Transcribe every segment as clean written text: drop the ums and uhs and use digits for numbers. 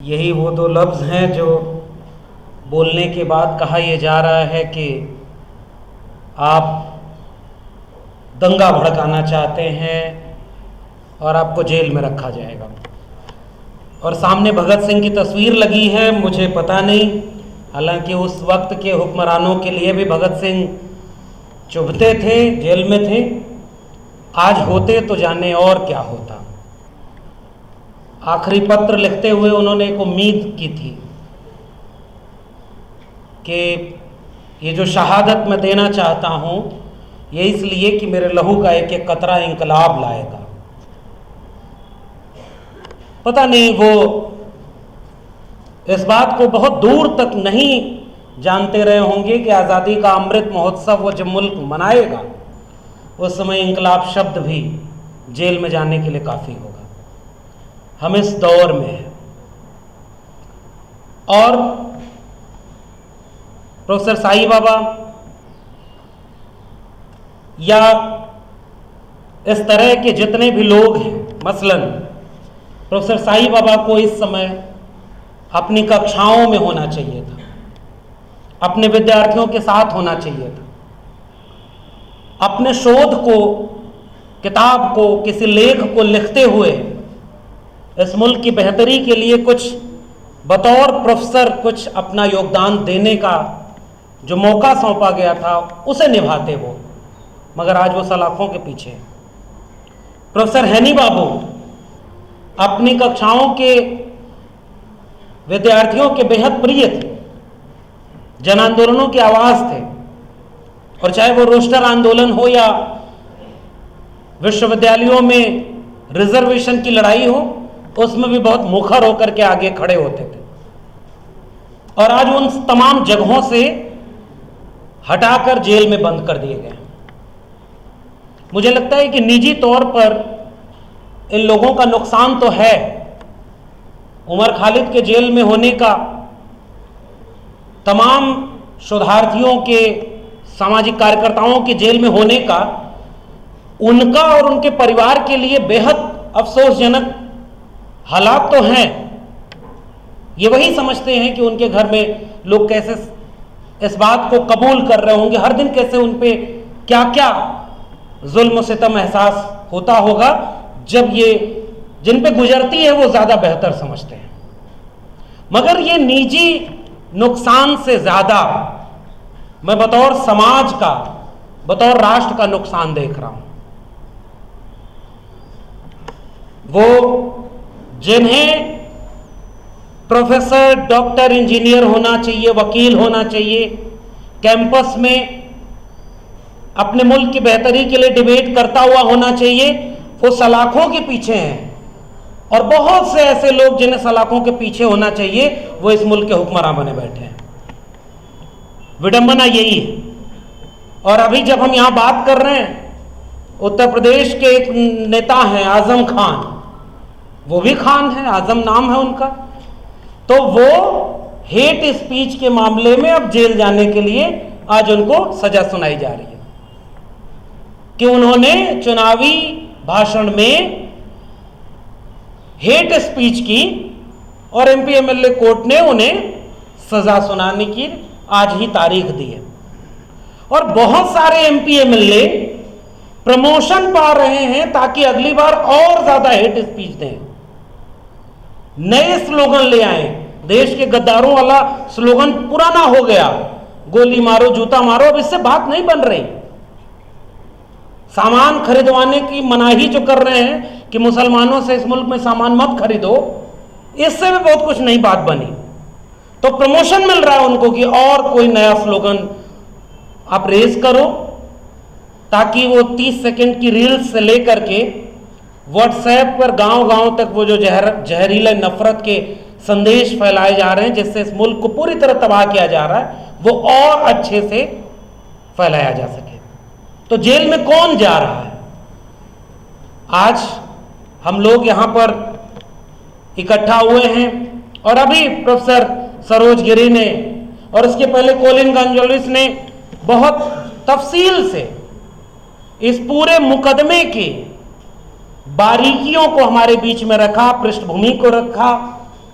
यही वो दो लफ्ज़ हैं जो बोलने के बाद कहा यह जा रहा है कि आप दंगा भड़काना चाहते हैं और आपको जेल में रखा जाएगा। और सामने भगत सिंह की तस्वीर लगी है, मुझे पता नहीं, हालांकि उस वक्त के हुक्मरानों के लिए भी भगत सिंह चुभते थे, जेल में थे। आज होते तो जाने और क्या होता। आखिरी पत्र लिखते हुए उन्होंने एक उम्मीद की थी कि ये जो शहादत मैं देना चाहता हूँ ये इसलिए कि मेरे लहू का एक एक कतरा इंकलाब लाएगा। पता नहीं वो इस बात को बहुत दूर तक नहीं जानते रहे होंगे कि आज़ादी का अमृत महोत्सव वो जब मुल्क मनाएगा उस समय इंकलाब शब्द भी जेल में जाने के लिए काफ़ी होगा। हम इस दौर में हैं और प्रोफेसर साईं बाबा या इस तरह के जितने भी लोग हैं, मसलन प्रोफेसर साईं बाबा को इस समय अपनी कक्षाओं में होना चाहिए था, अपने विद्यार्थियों के साथ होना चाहिए था, अपने शोध को, किताब को, किसी लेख को लिखते हुए इस मुल्क की बेहतरी के लिए कुछ बतौर प्रोफेसर कुछ अपना योगदान देने का जो मौका सौंपा गया था उसे निभाते वो, मगर आज वो सलाखों के पीछे। प्रोफेसर हैनी बाबू अपनी कक्षाओं के विद्यार्थियों के बेहद प्रिय थे, जन आंदोलनों की आवाज़ थे, और चाहे वो रोस्टर आंदोलन हो या विश्वविद्यालयों में रिजर्वेशन की लड़ाई हो, उसमें भी बहुत मुखर होकर के आगे खड़े होते थे। और आज उन तमाम जगहों से हटाकर जेल में बंद कर दिए गए। मुझे लगता है कि निजी तौर पर इन लोगों का नुकसान तो है। उमर खालिद के जेल में होने का, तमाम शोधार्थियों के, सामाजिक कार्यकर्ताओं के जेल में होने का उनका और उनके परिवार के लिए बेहद अफसोसजनक हालात तो हैं। ये वही समझते हैं कि उनके घर में लोग कैसे इस बात को कबूल कर रहे होंगे, हर दिन कैसे उन पे क्या क्या जुल्म सितम एहसास होता होगा, जब ये जिन पे गुजरती है वो ज़्यादा बेहतर समझते हैं। मगर ये निजी नुकसान से ज़्यादा मैं बतौर समाज का, बतौर राष्ट्र का नुकसान देख रहा हूँ। वो जिन्हें प्रोफेसर, डॉक्टर, इंजीनियर होना चाहिए, वकील होना चाहिए, कैंपस में अपने मुल्क की बेहतरी के लिए डिबेट करता हुआ होना चाहिए, वो सलाखों के पीछे हैं। और बहुत से ऐसे लोग जिन्हें सलाखों के पीछे होना चाहिए वो इस मुल्क के हुक्मरान बने बैठे हैं। विडंबना यही है। और अभी जब हम यहां बात कर रहे हैं, उत्तर प्रदेश के एक नेता हैं आजम खान, वो भी खान है, आजम नाम है उनका, तो वो हेट स्पीच के मामले में अब जेल जाने के लिए आज उनको सजा सुनाई जा रही है कि उन्होंने चुनावी भाषण में हेट स्पीच की और एमपी एमएलए कोर्ट ने उन्हें सजा सुनाने की आज ही तारीख दी है। और बहुत सारे एमपी एमएलए प्रमोशन पा रहे हैं ताकि अगली बार और ज्यादा हेट स्पीच दें, नए स्लोगन ले आए। देश के गद्दारों वाला स्लोगन पुराना हो गया, गोली मारो, जूता मारो, अब इससे बात नहीं बन रही। सामान खरीदवाने की मनाही जो कर रहे हैं कि मुसलमानों से इस मुल्क में सामान मत खरीदो, इससे भी बहुत कुछ नई बात बनी। तो प्रमोशन मिल रहा है उनको कि और कोई नया स्लोगन आप रेज करो, ताकि वो 30 सेकंड की रील्स से लेकर के व्हाट्सएप पर गांव-गांव तक वो जो जहरीले नफरत के संदेश फैलाए जा रहे हैं, जिससे इस मुल्क को पूरी तरह तबाह किया जा रहा है, वो और अच्छे से फैलाया जा सके। तो जेल में कौन जा रहा है? आज हम लोग यहां पर इकट्ठा हुए हैं और अभी प्रोफेसर सरोज गिरी ने और उसके पहले कोलिन गंजोलिस ने बहुत तफसील से इस पूरे मुकदमे की बारीकियों को हमारे बीच में रखा, पृष्ठभूमि को रखा,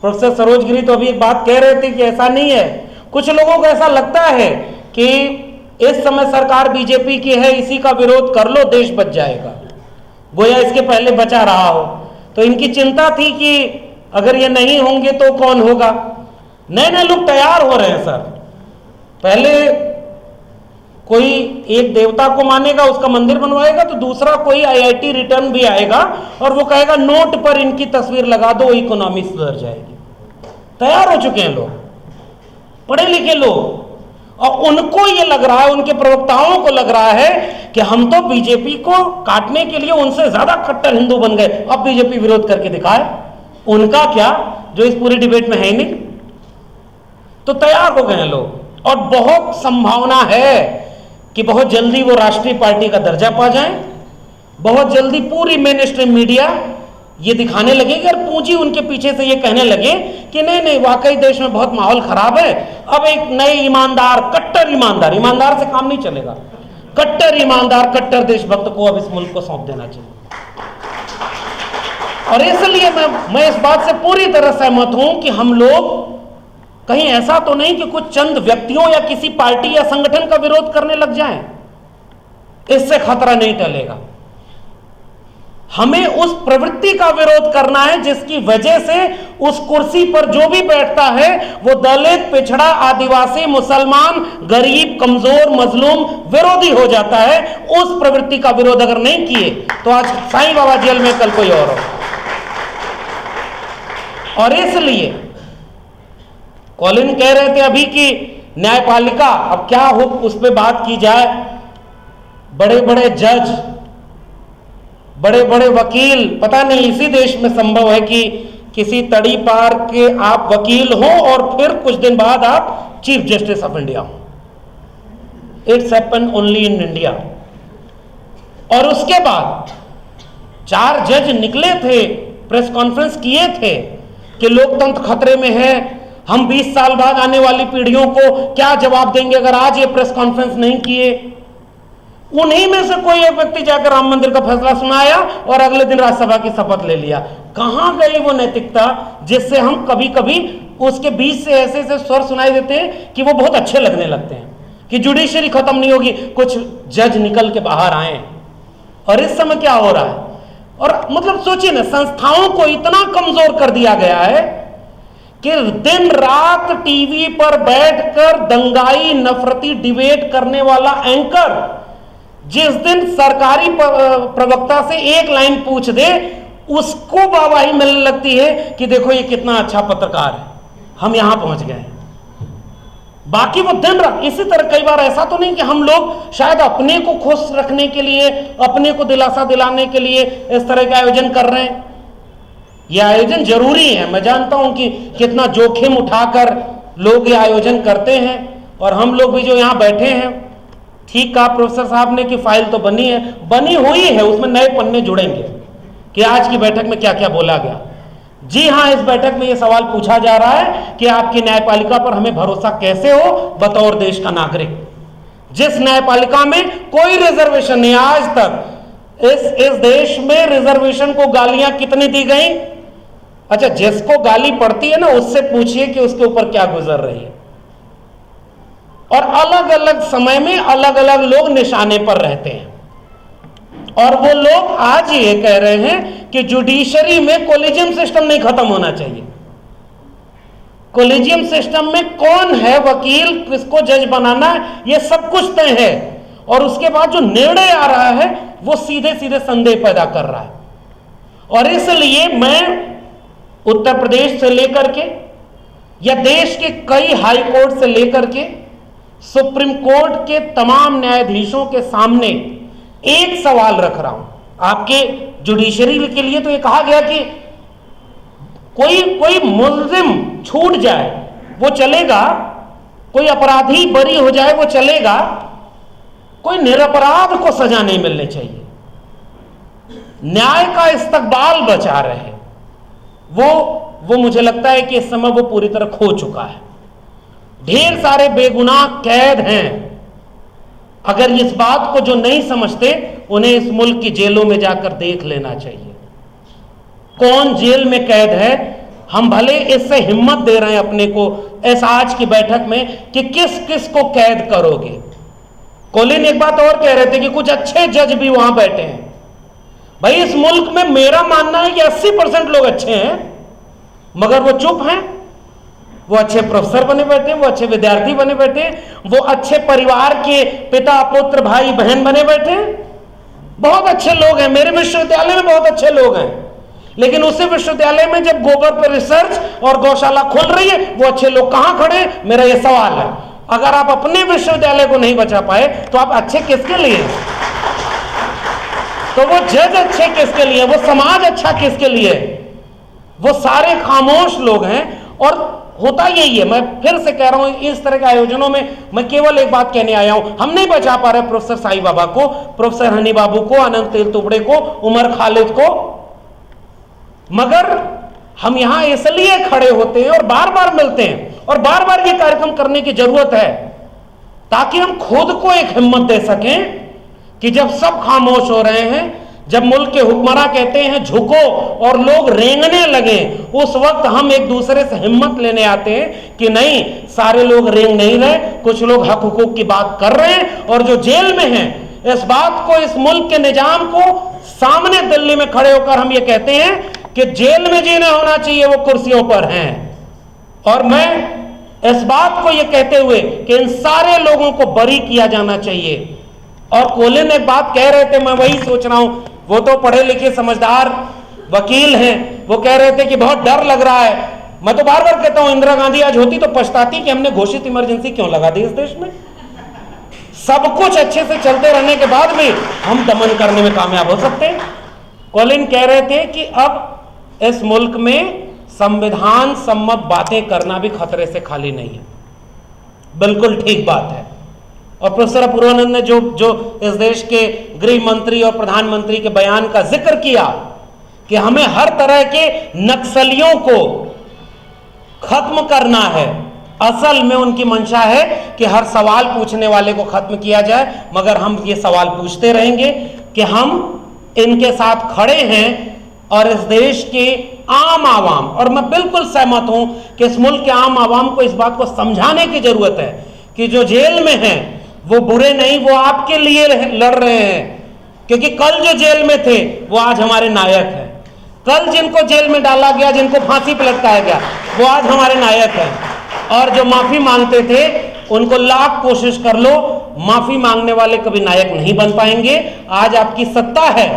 प्रोफेसर सरोज गिरी तो अभी एक बात कह रहे थे कि ऐसा नहीं है। कुछ लोगों को ऐसा लगता है कि इस समय सरकार बीजेपी की है, इसी का विरोध कर लो, देश बच जाएगा, गोया इसके पहले बचा रहा हो। तो इनकी चिंता थी कि अगर ये नहीं होंगे तो कौन होगा। नए नए लोग तैयार हो रहे हैं सर। पहले कोई एक देवता को मानेगा, उसका मंदिर बनवाएगा, तो दूसरा कोई आईआईटी रिटर्न भी आएगा और वो कहेगा नोट पर इनकी तस्वीर लगा दो, इकोनॉमी सुधर जाएगी। तैयार हो चुके हैं लोग, पढ़े लिखे लोग, और उनको ये लग रहा है, उनके प्रवक्ताओं को लग रहा है कि हम तो बीजेपी को काटने के लिए उनसे ज्यादा कट्टर हिंदू बन गए, अब बीजेपी विरोध करके दिखाए। उनका क्या, जो इस पूरी डिबेट में है ही नहीं। तो तैयार हो गए हैं लोग, और बहुत संभावना है कि बहुत जल्दी वो राष्ट्रीय पार्टी का दर्जा पा जाएं। बहुत जल्दी पूरी मेन स्ट्रीम मीडिया ये दिखाने लगेगी और पूंजी उनके पीछे से ये कहने लगे कि नहीं नहीं, वाकई देश में बहुत माहौल खराब है, अब एक नए ईमानदार, कट्टर ईमानदार, ईमानदार से काम नहीं चलेगा, कट्टर ईमानदार, कट्टर देशभक्त को अब इस मुल्क को सौंप देना चाहिए। और इसलिए मैं इस बात से पूरी तरह सहमत हूं कि हम लोग कहीं ऐसा तो नहीं कि कुछ चंद व्यक्तियों या किसी पार्टी या संगठन का विरोध करने लग जाएं, इससे खतरा नहीं टलेगा। हमें उस प्रवृत्ति का विरोध करना है जिसकी वजह से उस कुर्सी पर जो भी बैठता है वो दलित, पिछड़ा, आदिवासी, मुसलमान, गरीब, कमजोर, मजलूम विरोधी हो जाता है। उस प्रवृत्ति का विरोध अगर नहीं किए तो आज साईं बाबा जेल में, कल कोई और हो। और इसलिए कॉलिन कह रहे थे अभी कि न्यायपालिका, अब क्या हो उस पर बात की जाए। बड़े बड़े जज, बड़े बड़े वकील, पता नहीं इसी देश में संभव है कि किसी तड़ी पार के आप वकील हो और फिर कुछ दिन बाद आप चीफ जस्टिस ऑफ इंडिया हो। It's happen only in India. और उसके बाद 4 जज निकले थे, प्रेस कॉन्फ्रेंस किए थे कि लोकतंत्र खतरे में है, हम 20 साल बाद आने वाली पीढ़ियों को क्या जवाब देंगे अगर आज ये प्रेस कॉन्फ्रेंस नहीं किए। उन्हीं में से कोई एक व्यक्ति जाकर राम मंदिर का फैसला सुनाया और अगले दिन राज्यसभा की शपथ ले लिया। कहां गई वो नैतिकता जिससे हम कभी कभी उसके बीच से ऐसे ऐसे स्वर सुनाई देते हैं कि वो बहुत अच्छे लगने लगते हैं कि जुडिशरी खत्म नहीं होगी, कुछ जज निकल के बाहर आए। और इस समय क्या हो रहा है, और मतलब सोचिए ना, संस्थाओं को इतना कमजोर कर दिया गया है कि दिन रात टीवी पर बैठकर दंगाई नफरती डिबेट करने वाला एंकर जिस दिन सरकारी प्रवक्ता से एक लाइन पूछ दे उसको वाहवाही मिलने लगती है कि देखो ये कितना अच्छा पत्रकार है, हम यहां पहुंच गए। बाकी वो दिन रात इसी तरह, कई बार ऐसा तो नहीं कि हम लोग शायद अपने को खुश रखने के लिए, अपने को दिलासा दिलाने के लिए इस तरह के आयोजन कर रहे हैं। यह आयोजन जरूरी है, मैं जानता हूं कि कितना जोखिम उठाकर लोग ये आयोजन करते हैं, और हम लोग भी जो यहां बैठे हैं, ठीक कहा प्रोफेसर साहब ने कि फाइल तो बनी है, बनी हुई है, उसमें नए पन्ने जुड़ेंगे कि आज की बैठक में क्या क्या बोला गया। जी हां, इस बैठक में यह सवाल पूछा जा रहा है कि आपकी न्यायपालिका पर हमें भरोसा कैसे हो बतौर देश का नागरिक, जिस न्यायपालिका में कोई रिजर्वेशन नहीं। आज तक इस देश में रिजर्वेशन को गालियां कितनी दी गई। अच्छा, जिसको गाली पड़ती है ना, उससे पूछिए कि उसके ऊपर क्या गुजर रही है। और अलग अलग समय में अलग अलग लोग निशाने पर रहते हैं, और वो लोग आज ये कह रहे हैं कि जुडिशरी में कोलिजियम सिस्टम नहीं खत्म होना चाहिए। कोलिजियम सिस्टम में कौन है वकील, किसको जज बनाना है, ये सब कुछ तय है, और उसके बाद जो निर्णय आ रहा है वो सीधे सीधे संदेह पैदा कर रहा है। और इसलिए मैं उत्तर प्रदेश से लेकर के या देश के कई हाई कोर्ट से लेकर के सुप्रीम कोर्ट के तमाम न्यायाधीशों के सामने एक सवाल रख रहा हूं। आपके जुडिशरी के लिए तो ये कहा गया कि कोई मुल्जिम छूट जाए वो चलेगा, कोई अपराधी बरी हो जाए वो चलेगा, कोई निरपराध को सजा नहीं मिलनी चाहिए। न्याय का इस्तकबाल बचा रहे, वो मुझे लगता है कि इस समय वो पूरी तरह खो चुका है। ढेर सारे बेगुनाह कैद हैं। अगर इस बात को जो नहीं समझते, उन्हें इस मुल्क की जेलों में जाकर देख लेना चाहिए। कौन जेल में कैद है, हम भले इससे हिम्मत दे रहे हैं अपने को इस आज की बैठक में कि किस किस को कैद करोगे। कोलिन एक बात और कह रहे थे कि कुछ अच्छे जज भी वहां बैठे हैं। भाई इस मुल्क में मेरा मानना है कि 80% लोग अच्छे हैं, मगर वो चुप हैं। वो अच्छे प्रोफेसर बने बैठे, वो अच्छे विद्यार्थी बने बैठे, वो अच्छे परिवार के पिता पुत्र भाई बहन बने बैठे, बहुत अच्छे लोग हैं। मेरे विश्वविद्यालय में बहुत अच्छे लोग हैं, लेकिन उसी विश्वविद्यालय में जब गोबर पर रिसर्च और गौशाला खुल रही है, वो अच्छे लोग कहां खड़े? मेरा यह सवाल है। अगर आप अपने विश्वविद्यालय को नहीं बचा पाए तो आप अच्छे किसके लिए? तो वो जज अच्छे किसके लिए? वो समाज अच्छा किसके लिए? वो सारे खामोश लोग हैं। और होता यही है, मैं फिर से कह रहा हूं, इस तरह के आयोजनों में मैं केवल एक बात कहने आया हूं, हम नहीं बचा पा रहे प्रोफेसर साईं बाबा को, प्रोफेसर हनी बाबू को, अनंत तेलतुबड़े को, उमर खालिद को, मगर हम यहां इसलिए खड़े होते हैं और बार बार मिलते हैं और बार बार ये कार्यक्रम करने की जरूरत है ताकि हम खुद को एक हिम्मत दे सकें कि जब सब खामोश हो रहे हैं, जब मुल्क के हुक्मरान कहते हैं झुको और लोग रेंगने लगे, उस वक्त हम एक दूसरे से हिम्मत लेने आते हैं कि नहीं, सारे लोग रेंग नहीं रहे, कुछ लोग हक हुकूक की बात कर रहे हैं। और जो जेल में हैं, इस बात को, इस मुल्क के निजाम को सामने दिल्ली में खड़े होकर हम ये कहते हैं कि जेल में जिन्हें होना चाहिए वो कुर्सियों पर हैं। और मैं इस बात को ये कहते हुए कि इन सारे लोगों को बरी किया जाना चाहिए। और कोलिन एक बात कह रहे थे, मैं वही सोच रहा हूं, वो तो पढ़े लिखे समझदार वकील हैं, वो कह रहे थे कि बहुत डर लग रहा है। मैं तो बार बार कहता हूं, इंदिरा गांधी आज होती तो पछताती कि हमने घोषित इमरजेंसी क्यों लगा दी इस देश में। सब कुछ अच्छे से चलते रहने के बाद भी हम दमन करने में कामयाब हो सकते हैं। कोलिन कह रहे थे कि अब इस मुल्क में संविधान सम्मत बातें करना भी खतरे से खाली नहीं है। बिल्कुल ठीक बात है। और प्रोफेसर अपूर्वानंद ने जो इस देश के गृह मंत्री और प्रधानमंत्री के बयान का जिक्र किया कि हमें हर तरह के नक्सलियों को खत्म करना है, असल में उनकी मंशा है कि हर सवाल पूछने वाले को खत्म किया जाए, मगर हम ये सवाल पूछते रहेंगे कि हम इनके साथ खड़े हैं। और इस देश के आम आवाम, और मैं बिल्कुल सहमत हूं कि इस मुल्क के आम आवाम को इस बात को समझाने की जरूरत है कि जो जेल में हैं वो बुरे नहीं, वो आपके लिए लड़ रहे हैं। क्योंकि कल जो जेल में थे वो आज हमारे नायक हैं। कल जिनको जेल में डाला गया, जिनको फांसी पर लटकाया गया, वो आज हमारे नायक हैं। और जो माफी मांगते थे उनको लाख कोशिश कर लो, माफी मांगने वाले कभी नायक नहीं बन पाएंगे। आज आपकी सत्ता है,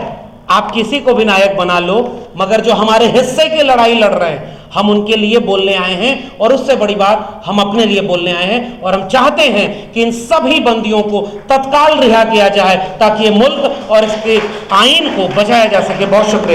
आप किसी को भी नायक बना लो, मगर जो हमारे हिस्से की लड़ाई लड़ रहे हैं, हम उनके लिए बोलने आए हैं। और उससे बड़ी बात, हम अपने लिए बोलने आए हैं। और हम चाहते हैं कि इन सभी बंदियों को तत्काल रिहा किया जाए ताकि ये मुल्क और इसके आईन को बचाया जा सके। बहुत शुक्रिया।